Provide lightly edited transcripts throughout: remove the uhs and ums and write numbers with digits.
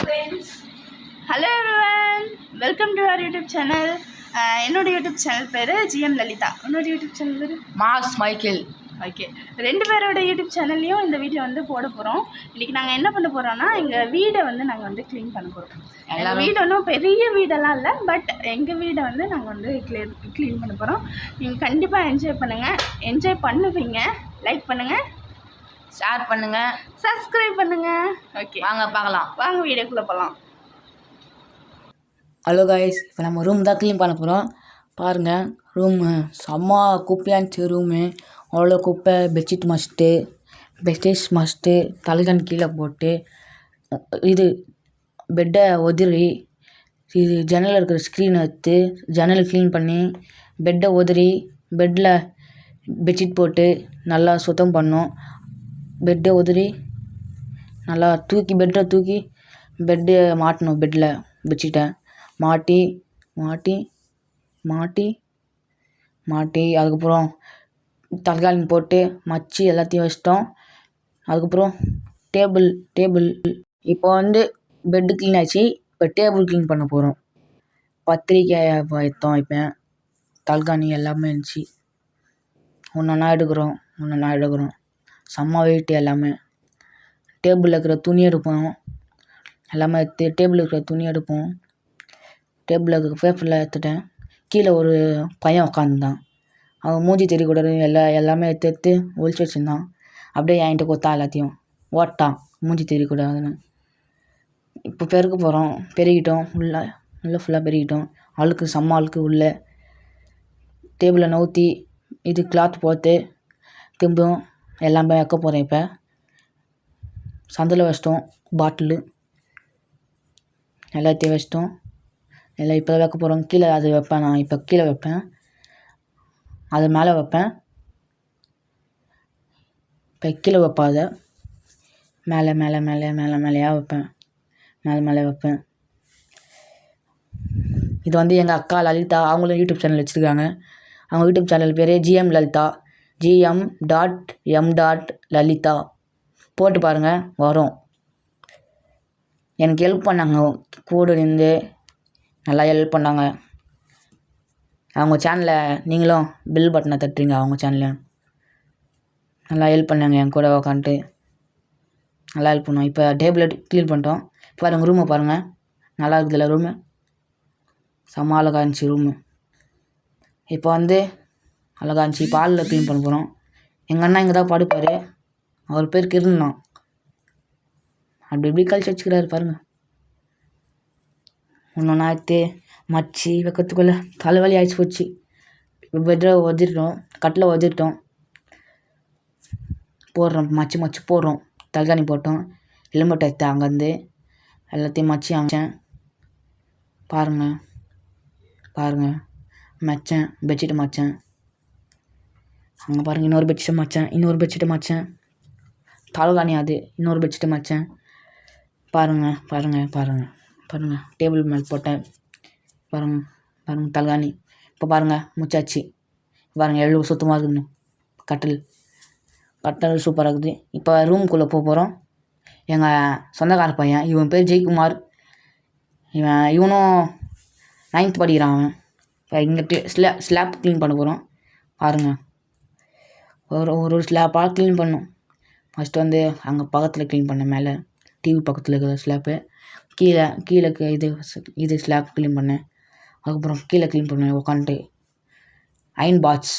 friends. Hello everyone. Welcome to our YouTube channel. என்னோட YouTube channel பேர் GM Lalitha. என்னோட YouTube channel பேர் mass Michael. Okay, ரெண்டு பேரோட யூடியூப் சேனல்லையும் இந்த வீடியோ வந்து போட போகிறோம். இன்றைக்கி நாங்கள் என்ன பண்ண போகிறோம்னா எங்கள் வீடை வந்து நாங்கள் வந்து க்ளீன் பண்ண போகிறோம். எங்கள் வீடு ஒன்றும் பெரிய வீடெல்லாம் இல்லை, பட் எங்கள் வீடை வந்து நாங்கள் வந்து க்ளீன் பண்ண போகிறோம். நீங்கள் கண்டிப்பாக என்ஜாய் பண்ணுவீங்க. லைக் பண்ணுங்கள், ஷேர் பண்ணுங்க, சப்ஸ்கிரைப் பண்ணுங்க. ஓகே, வாங்க பார்க்கலாம். வாங்க வீடியோக்குள்ளே போகலாம். ஹலோ கைஸ், இப்போ நம்ம ரூம் தான் க்ளீன் பண்ண போகிறோம். பாருங்கள், ரூமு செம்ம குப்பையாச்சு. ரூமு அவ்வளோ குப்பை. பெட்ஷீட் மஸ்ட்டு தலைகாணி கீழே போட்டு, இது பெட்டை உதிரி, இது ஜன்னலில் இருக்கிற ஸ்க்ரீனை எடுத்து ஜன்னலை க்ளீன் பண்ணி பெட்டை உதிரி பெட்டில் பெட்ஷீட் போட்டு நல்லா சுத்தம் பண்ணோம். பெட்டை உதிரி நல்லா தூக்கி பெட்டு மாட்டணும். பெட்டில் பெட்ஷீட்டை மாட்டி அதுக்கப்புறம் தலகாணி போட்டு மச்சி எல்லாத்தையும் வச்சிட்டோம். அதுக்கப்புறம் டேபிள் இப்போ வந்து பெட்டு க்ளீன் ஆச்சு. இப்போ டேபிள் க்ளீன் பண்ண போகிறோம். பத்திரிக்கை வைத்தோம். இப்போ தலகாணி எல்லாமே இருந்துச்சு. ஒன்றா எடுக்கிறோம். செம்ம வெயிட்டு எல்லாமே. டேபிளில் இருக்கிற துணி எடுப்போம். எல்லாமே எடுத்து டேபிளில் இருக்கிற துணி எடுப்போம். டேபிளில் இருக்கிற பேப்பரில் எடுத்துட்டேன். கீழே ஒரு பையன் உட்காந்துருந்தான். அவன் மூஞ்சி தெரியக்கூடாது எல்லாமே எடுத்து ஒழிச்சு வச்சுருந்தான். அப்படியே என்கிட்ட கொத்தா எல்லாத்தையும் ஓட்டான், மூஞ்சி தெரியக்கூடாதுன்னு. இப்போ பெருக்க போகிறோம். பெருகிட்டோம். ஃபுல்லாக பெருகிட்டோம். செம்ம அழுக்கு உள்ளே. டேபிளை நவுத்தி இது கிளாத் போட்டு திரும்பவும் எல்லாமே வைக்க போகிறேன். இப்போ சந்தில் வச்சிட்டோம். பாட்டிலு எல்லாத்தையும் வச்சிட்டோம். எல்லாம் இப்போ வைக்க போகிறோம். கீழே அது வைப்பேன். நான் இப்போ கீழே வைப்பேன், அது மேலே வைப்பேன். இப்போ கீழே வைப்பாத மேலேயா வைப்பேன். மேலே வைப்பேன். இது வந்து எங்கள் அக்கா லலிதா. அவங்களும் யூடியூப் சேனல் வச்சுருக்காங்க. அவங்க யூடியூப் சேனல் பேர் ஜிஎம் லலிதா, GM.M.Lalita. போட்டு பாருங்கள், வரும். எனக்கு ஹெல்ப் பண்ணாங்க, கூட இருந்து நல்லா ஹெல்ப் பண்ணாங்க. அவங்க சேனலில் நீங்களும் பெல் பட்டனை தட்டுறீங்க. அவங்க சேனலில் நல்லா ஹெல்ப் பண்ணாங்க. என் கூட உக்காந்துட்டு நல்லா ஹெல்ப் பண்ணுவோம். இப்போ டேபிளை க்ளீன் பண்ணிட்டோம். பாருங்கள், ரூமை பாருங்கள், நல்லா இருக்குதுல்ல ரூமு. செம்ம அழகாக இருந்துச்சு ரூமு. இப்போ வந்து அழகாக இருந்துச்சு. பாலில் க்ளீன் பண்ண போகிறோம். எங்கள் அண்ணா இங்கே தான் படுப்பார். அவர் பேர் கிருண்ணா. அப்படி கழிச்சு வச்சுக்கிறாரு பாருங்கள். ஒன்றா எடுத்து மச்சி வைக்கிறதுக்குள்ளே தலைவலி ஆயிடுச்சு போச்சு. இப்போ பெட்டை கட்டில் உதறிட்டோம். போடுறோம், மச்சி போடுறோம். தலகாணி போட்டோம். ஹெல்மெட் எடுத்தேன். அங்கேருந்து எல்லாத்தையும் மச்சி அமைச்சேன். பாருங்கள் மச்சேன். பெட்ஷீட்டு மச்சேன். அங்கே பாருங்கள், இன்னொரு பெட்ஷீட்டை மச்சேன். தலகாணி அது இன்னொரு பெட்ஷீட்டை மச்சேன். பாருங்கள் டேபிள் மேலே போட்டேன். பாருங்கள் தலகாணி. இப்போ பாருங்கள், முச்சாச்சு. பாருங்கள் எவ்வளோ சுத்தமாக இருக்குதுன்னு. கட்டல் சூப்பராக இருக்குது. இப்போ ரூமுக்குள்ளே போகிறோம். எங்கள் சொந்தக்கார பையன், இவன் பேர் ஜெயக்குமார். இவனும் 9th படிக்கிறான். அவன் இப்போ இங்கே ஸ்லாப் க்ளீன் பண்ண போகிறோம். பாருங்கள், ஒரு ஸ்லாப்பாக க்ளீன் பண்ணோம். ஃபஸ்ட்டு வந்து அங்கே பக்கத்தில் க்ளீன் பண்ணேன். மேலே டிவி பக்கத்தில் இருக்கிற ஸ்லாப்பு. கீழே இது ஸ்லாப் க்ளீன் பண்ணேன். அதுக்கப்புறம் கீழே க்ளீன் பண்ணேன் உட்காந்துட்டு. அயன் பாக்ஸ்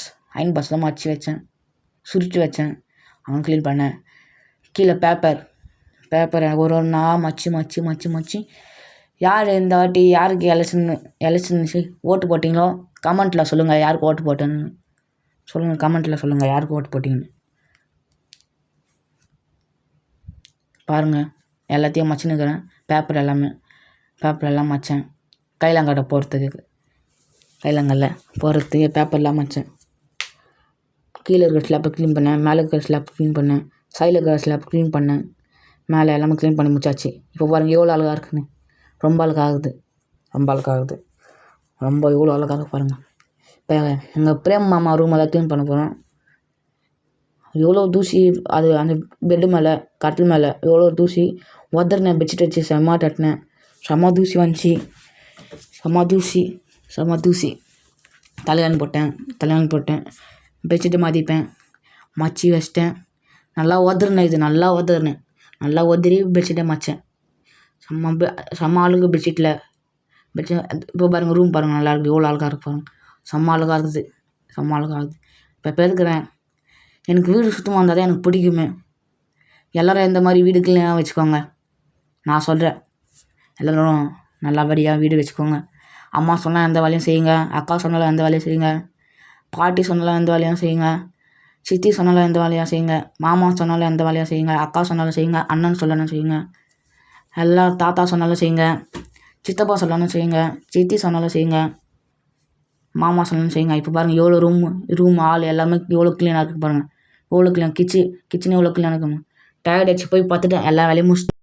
தான் மடிச்சு வச்சேன், சுருட்டி வச்சேன். அவன் க்ளீன் பண்ணேன். கீழே பேப்பரை ஒரு நாள் மச்சி யார் இந்த வாட்டி யாருக்கு எலெக்ஷன் ஓட்டு போட்டிங்களோ கமெண்ட்டில் சொல்லுங்கள். யாருக்கு ஓட்டு போட்டேன்னு சொல்லுங்கள். கமெண்ட்டில் சொல்லுங்கள் யாருக்கு ஓட்டு போட்டிங்கன்னு. பாருங்கள், எல்லாத்தையும் மச்சின்னுக்கிறேன். பேப்பர் எல்லாம் மச்சேன். கைலாங்கடை போகிறதுக்கு பேப்பர்லாம் மச்சேன். கீழே இருக்கிற ஸ்லாப்பை க்ளீன் பண்ணேன். மேலே இருக்கிற ஸ்லாப் க்ளீன் பண்ணேன். சைடில் இருக்கிற ஸ்லாப் க்ளீன் பண்ணேன். மேலே எல்லாமே க்ளீன் பண்ணி முடிச்சாச்சு. இப்போ பாருங்கள் எவ்வளோ அழகாக இருக்குன்னு. ரொம்ப அழகாகுது. எவ்வளோ அழகாக இருக்கு பாருங்கள். இப்போ எங்கள் பிரேம் மாமா ரூமை தான் க்ளீன் பண்ண போகிறோம். எவ்வளோ தூசி அது அந்த பெட்டு மேலே கட்டில் மேலே எவ்வளோ தூசி உதறினேன் பெட்ஷீட் வச்சு செம்ம தட்டினேன். செம்ம தூசி வந்துச்சு. செம்ம தூசி. தலைகாணி போட்டேன். பெட்ஷீட்டை மாற்றிப்பேன். மச்சி வச்சிட்டேன். நல்லா உதறினேன். நல்லா உதறி பெட்ஷீட்டை மச்சேன். செம்ம அழுகு பெட்ஷீட்டில். இப்போ பாருங்கள் ரூம் பாருங்கள் நல்லா இருக்குது. எவ்வளோ அழகாக இருக்கு பாருங்கள். செம்ம அழகாக இருக்குது. இப்போ பெருக்கிறேன். எனக்கு வீடு சுத்தமாக இருந்தால் தான் எனக்கு பிடிக்குமே. எல்லோரும் இந்த மாதிரி வீடு க்ளீனாக வச்சுக்கோங்க. நான் சொல்கிறேன், எல்லோரும் நல்லபடியாக வீடு வச்சுக்கோங்க. அம்மா சொன்னால் எந்த வேலையும் செய்யுங்க. அக்கா சொன்னாலும் எந்த வேலையும் செய்யுங்க. பாட்டி சொன்னாலும் எந்த வேலையும் செய்யுங்க. சித்தி சொன்னாலும் எந்த வேலையாக செய்யுங்க. மாமா சொன்னாலும் எந்த வேலையாக செய்யுங்க. அக்கா சொன்னாலும் செய்யுங்க. அண்ணன் சொல்லணும் செய்யுங்க. எல்லாம் தாத்தா சொன்னாலும் செய்யுங்க. சித்தப்பா சொல்லணும் செய்யுங்க. சித்தி சொன்னாலும் செய்யுங்க. மாமா சொன்னாலும் செய்யுங்க. இப்போ பாருங்கள் எவ்வளோ ரூம் ஹால் எல்லாமே எவ்வளோ க்ளீனாக இருக்குது பாருங்கள். எவ்வளோ க்ளீன். கிச்சன் எவ்வளோ க்ளீனாக இருக்குமா. டயர்ட் ஆச்சு போய் பார்த்துட்டு எல்லா வேலையும் முடிச்சுட்டு